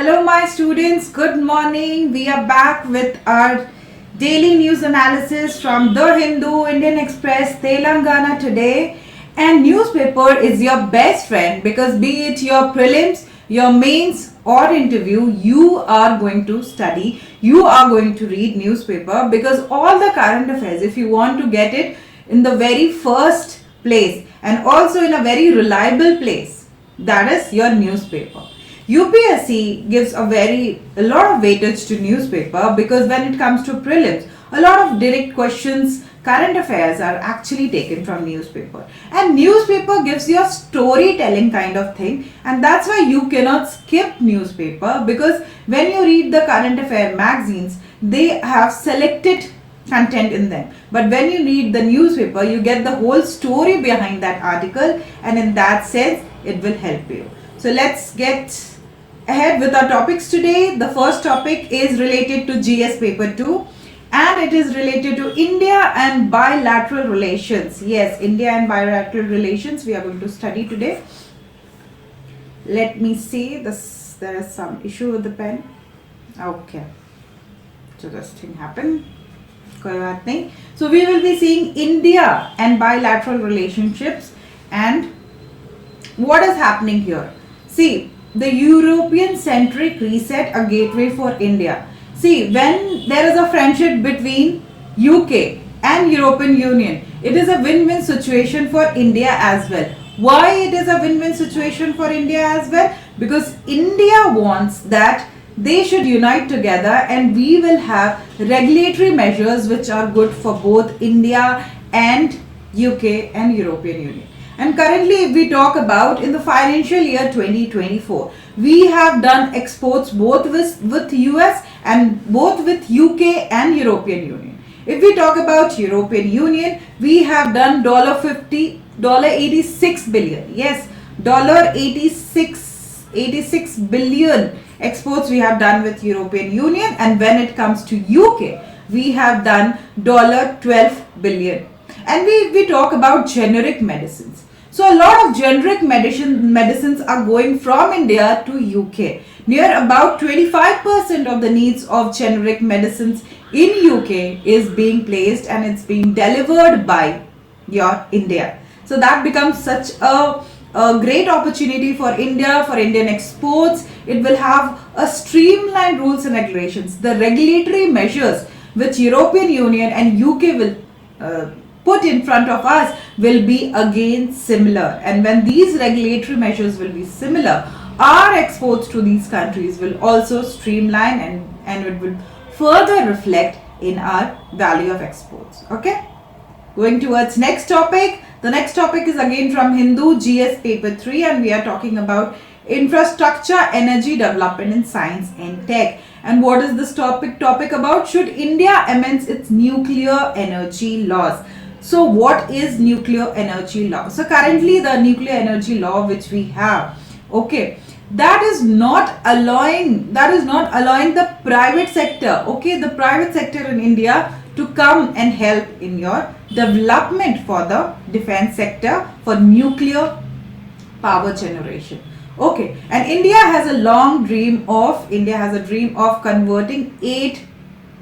Hello my students, good morning. We are back with our daily news analysis from The Hindu, Indian Express, Telangana today. And newspaper is your best friend because be it your prelims, your mains or interview, you are going to study, you are going to read newspaper because all the current affairs, if you want to get it in the very first place and also in a very reliable place, that is your newspaper. UPSC gives a lot of weightage to newspaper because when it comes to prelims, a lot of direct questions, current affairs are actually taken from newspaper. And newspaper gives you a storytelling kind of thing, and that's why you cannot skip newspaper because when you read the current affair magazines, they have selected content in them. But when you read the newspaper, you get the whole story behind that article, and in that sense, it will help you. So let's get ahead with our topics today. The first topic is related to GS paper 2 and it is related to India and bilateral relations. Yes, India and bilateral relations we are going to study today. Let me see this. There is some issue with the pen. Okay, so this thing happened. So we will be seeing India and bilateral relationships and what is happening here. See, the Eurocentric reset a gateway for India. See, when there is a friendship between UK and European Union, it is a win-win situation for India as well. Why it is a win-win situation for India as well? Because India wants that they should unite together and we will have regulatory measures which are good for both India and UK and European Union. And currently, if we talk about in the financial year 2024, we have done exports both with US and both with UK and European Union. If we talk about European Union, we have done $86 billion. Yes, $86 billion exports we have done with European Union, and when it comes to UK, we have done $12 billion. And we talk about generic medicines. So a lot of generic medicines are going from India to UK. Near about 25% of the needs of generic medicines in UK is being placed and it's being delivered by your India. So that becomes such a great opportunity for India, for Indian exports. It will have a streamlined rules and regulations. The regulatory measures which European Union and UK will put in front of us will be again similar, and when these regulatory measures will be similar, our exports to these countries will also streamline and it will further reflect in our value of exports. Okay, going towards next topic. The next topic is again from Hindu, GS paper 3, and we are talking about infrastructure, energy development in science and tech. And what is this topic about? Should India amend its nuclear energy laws? So what is nuclear energy law? So currently the nuclear energy law which we have, okay, that is not allowing the private sector, okay, the private sector in India to come and help in your development for the defense sector for nuclear power generation. Okay, and India has a dream of converting 8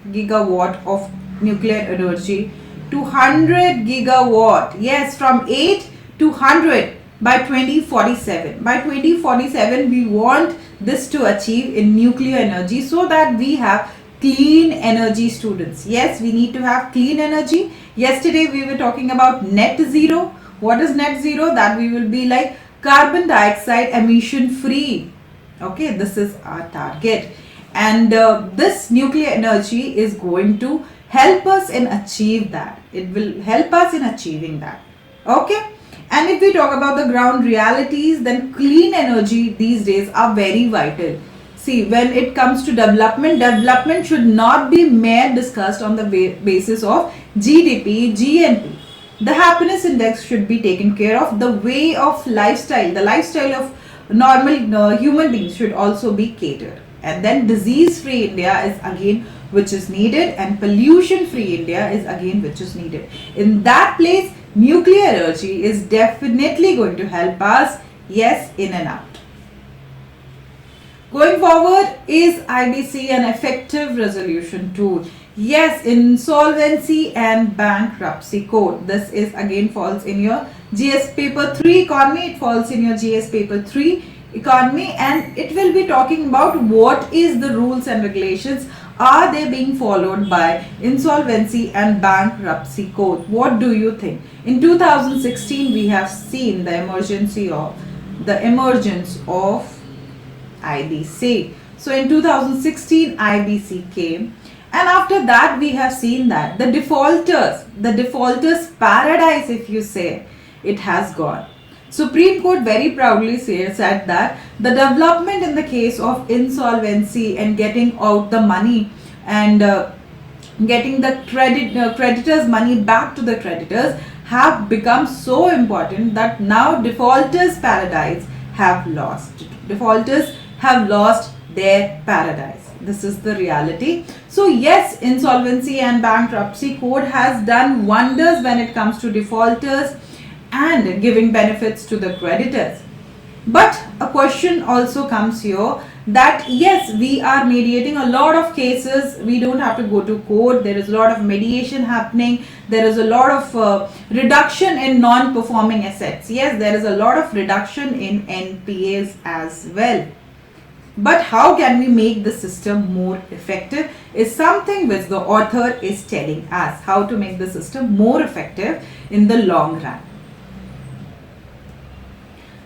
gigawatt of nuclear energy to 100 gigawatt. Yes, from 8 to 100 by 2047. By 2047, we want this to achieve in nuclear energy so that we have clean energy, students. Yes, we need to have clean energy. Yesterday, we were talking about net zero. What is net zero? That we will be like carbon dioxide emission free. Okay, this is our target. And this nuclear energy is going to help us in achieve that. It will help us in achieving that. Okay. And if we talk about the ground realities, then clean energy these days are very vital. See, when it comes to development should not be mere discussed on the basis of GDP, GNP. The happiness index should be taken care of. The way of lifestyle, the lifestyle of normal human beings should also be catered. And then disease-free India is again which is needed, and pollution-free India is again which is needed. In that place, nuclear energy is definitely going to help us, yes, in and out. Going forward, is IBC an effective resolution tool? Yes, Insolvency and Bankruptcy Code. This is again falls in your GS paper 3 economy. It falls in your GS paper 3 economy, and it will be talking about what is the rules and regulations are they being followed by Insolvency and Bankruptcy Code. What do you think? In 2016 we have seen the emergence of IBC. So in 2016 IBC came, and after that we have seen that the defaulters paradise, if you say, it has gone. Supreme Court very proudly said that the development in the case of insolvency and getting out the money and getting the creditors money back to the creditors have become so important that now defaulters paradise have lost. Defaulters have lost their paradise. This is the reality. So yes, Insolvency and Bankruptcy Code has done wonders when it comes to defaulters and giving benefits to the creditors. But a question also comes here that yes, we are mediating a lot of cases. We don't have to go to court. There is a lot of mediation happening. There is a lot of reduction in non-performing assets. Yes, there is a lot of reduction in NPAs as well. But how can we make the system more effective is something which the author is telling us, how to make the system more effective in the long run.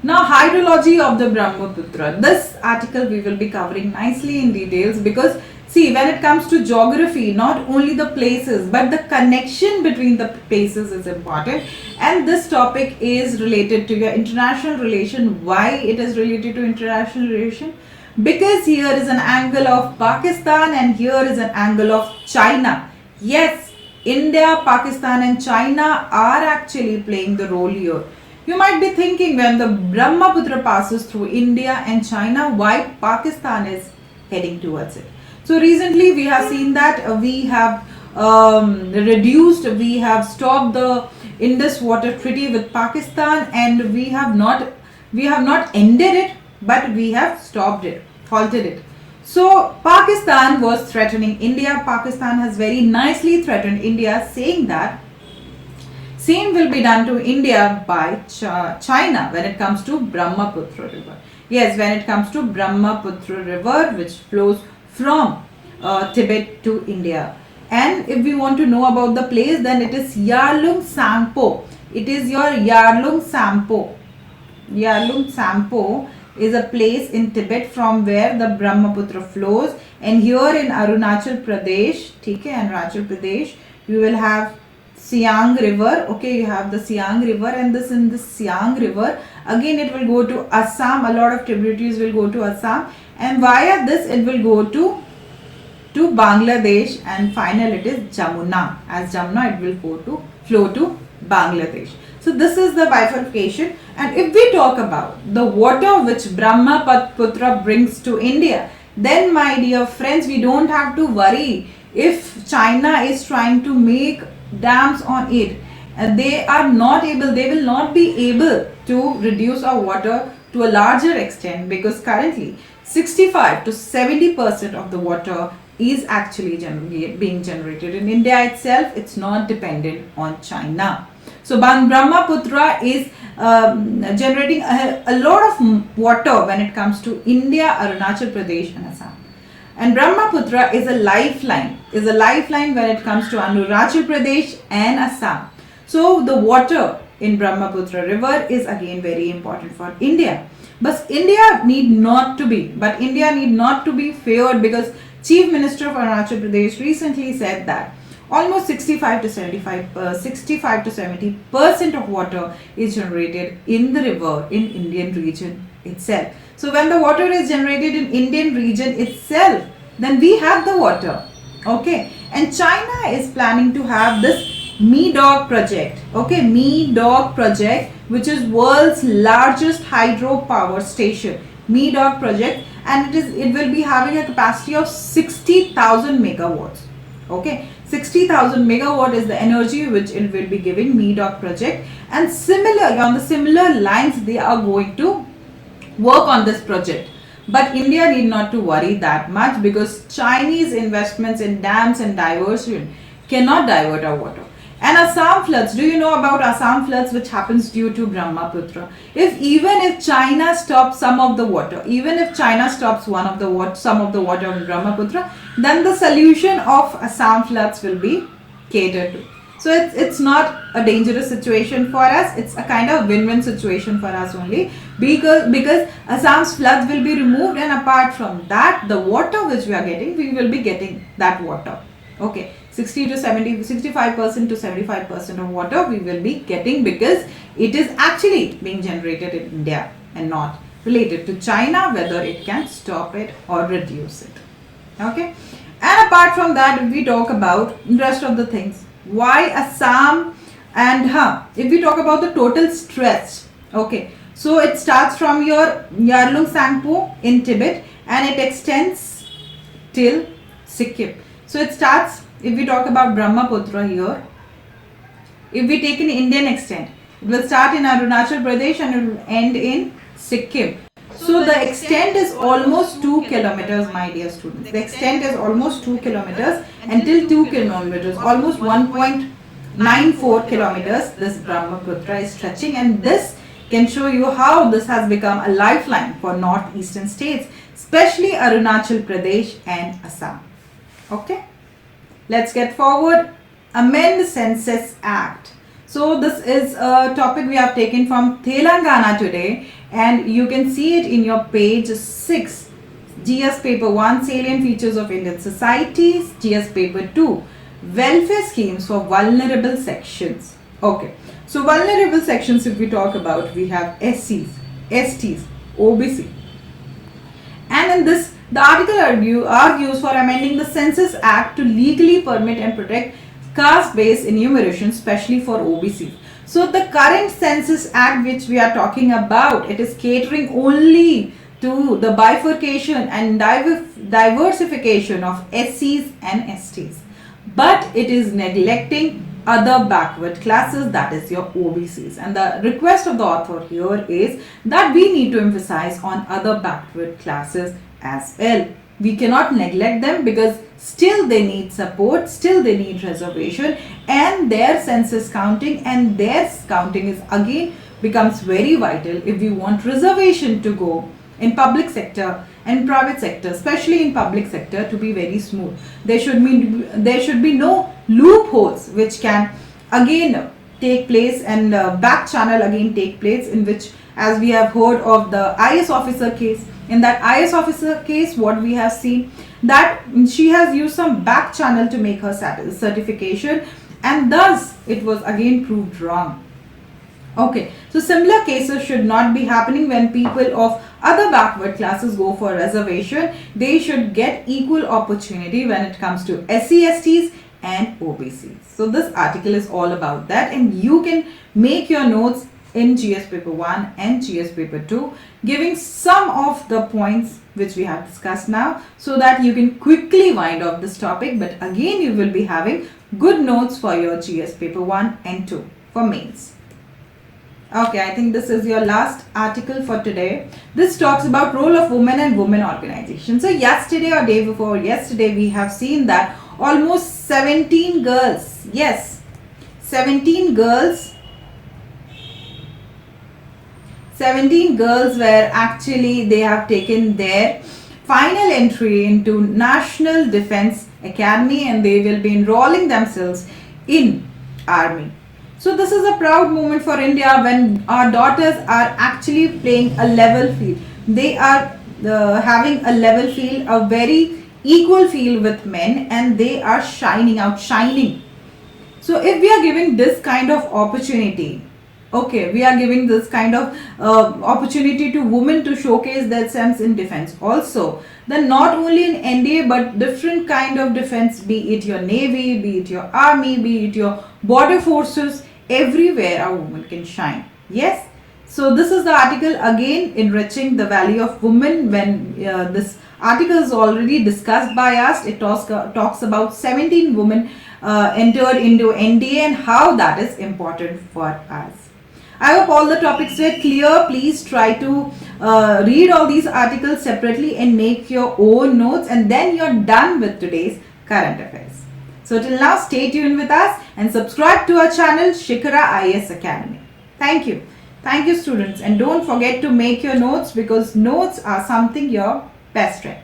Now, hydrology of the Brahmaputra. This article we will be covering nicely in details, because see, when it comes to geography, not only the places but the connection between the places is important, and this topic is related to your international relation. Why it is related to international relation? Because here is an angle of Pakistan and here is an angle of China. Yes, India, Pakistan and China are actually playing the role here. You might be thinking, when the Brahmaputra passes through India and China, why Pakistan is heading towards it. So recently we have seen that we have we have stopped the Indus Water Treaty with Pakistan, and we have not ended it, but we have stopped it, halted it. So Pakistan was threatening India. Pakistan has very nicely threatened India, saying that same will be done to India by China when it comes to Brahmaputra river. Yes, when it comes to Brahmaputra river, which flows from Tibet to India. And if we want to know about the place, then it is Yarlung Sampo. It is your Yarlung Sampo. Yarlung Sampo is a place in Tibet from where the Brahmaputra flows. And here in Arunachal Pradesh, Arunachal Pradesh, you will have Siang river. Okay, you have the Siang river, and this in the Siang river, again it will go to Assam. A lot of tributaries will go to Assam, and via this it will go to Bangladesh, and final it is Jamuna. As Jamuna, it will flow to Bangladesh. So this is the bifurcation. And if we talk about the water which Brahmaputra brings to India, then my dear friends, we don't have to worry if China is trying to make dams on it. They will not be able to reduce our water to a larger extent, because currently 65 to 70% of the water is actually being generated in India itself. It's not dependent on China. So Brahmaputra is generating a lot of water when it comes to India, Arunachal Pradesh and Assam. And Brahmaputra is a lifeline when it comes to Arunachal Pradesh and Assam. So the water in Brahmaputra river is again very important for India. But India need not to be feared, because Chief Minister of Arunachal Pradesh recently said that almost 65 to 70% of water is generated in the river in Indian region itself. So when the water is generated in Indian region itself, then we have the water. Okay, and China is planning to have this MEDOG project. Okay, MEDOG project, which is world's largest hydropower station. MEDOG project, and it will be having a capacity of 60,000 megawatts. Okay, 60,000 megawatt is the energy which it will be giving, MEDOG project. And similarly, on the similar lines, they are going to work on this project. But India need not to worry that much, because Chinese investments in dams and diversion cannot divert our water. And Assam floods, do you know about Assam floods, which happens due to Brahmaputra? Even if China stops some of the water, even if China stops some of the water in Brahmaputra, then the solution of Assam floods will be catered to. So it's not a dangerous situation for us. It's a kind of win-win situation for us only, because Assam's floods will be removed, and apart from that, the water which we are getting, we will be getting that water. Okay, 60 to 70, 65% to 75% of water we will be getting, because it is actually being generated in India and not related to China, whether it can stop it or reduce it. Okay, and apart from that, if we talk about the rest of the things, why Assam, and if we talk about the total stretch, okay, so it starts from your Yarlung Sangpo in Tibet and it extends till Sikkim. So it starts, if we talk about Brahmaputra here, if we take an Indian extent, it will start in Arunachal Pradesh and it will end in Sikkim. So the extent is almost 2 kilometers, my dear students. The extent is almost 2 kilometers, until 2 kilometers, almost 1.94 kilometers this Brahmaputra is stretching, and this can show you how this has become a lifeline for northeastern states, especially Arunachal Pradesh and Assam. Okay, let's get forward. Amend Census Act. So this is a topic we have taken from Telangana today, and you can see it in your page 6. GS paper 1, salient features of Indian societies. GS paper 2, welfare schemes for vulnerable sections. Okay, so vulnerable sections, if we talk about, we have SCs, STs, OBC. And in this, the article argues for amending the Census Act to legally permit and protect caste-based enumeration, especially for OBCs. So the current Census Act which we are talking about, it is catering only to the bifurcation and diversification of SCs and STs. But it is neglecting other backward classes, that is your OBCs. And the request of the author here is that we need to emphasize on other backward classes as well. We cannot neglect them, because still they need support, still they need reservation, and their census counting and their counting is again becomes very vital if we want reservation to go in public sector and private sector, especially in public sector, to be very smooth. There should be no loopholes which can again take place, and back channel again take place, in which, as we have heard of the IS officer case. In that IS officer case, what we have seen, that she has used some back channel to make her certification, and thus it was again proved wrong. Okay, so similar cases should not be happening when people of other backward classes go for reservation. They should get equal opportunity when it comes to SC, STs and OBCs. So this article is all about that, and you can make your notes in GS paper 1 and GS paper 2, giving some of the points which we have discussed now, so that you can quickly wind up this topic. But again, you will be having good notes for your GS paper 1 and 2 for mains. Okay, I think this is your last article for today. This talks about role of women and women organization. So yesterday or day before yesterday, we have seen that almost 17 girls, yes, 17 girls were actually, they have taken their final entry into National Defense Academy, and they will be enrolling themselves in army. So this is a proud moment for India, when our daughters are actually playing a level field. They are having a level field, a very equal field with men, and they are shining. So if we are giving this kind of opportunity, okay, we are giving this kind of opportunity to women to showcase themselves in defense also, then not only in NDA but different kind of defense, be it your navy, be it your army, be it your border forces, everywhere a woman can shine. Yes, so this is the article again enriching the value of women. When this article is already discussed by us, it talks about 17 women entered into NDA and how that is important for us. I hope all the topics were clear. Please try to read all these articles separately and make your own notes, and then you're done with today's current affairs. So till now, stay tuned with us and subscribe to our channel Shikhara IAS Academy. Thank you. Thank you, students, and don't forget to make your notes, because notes are something your best friend.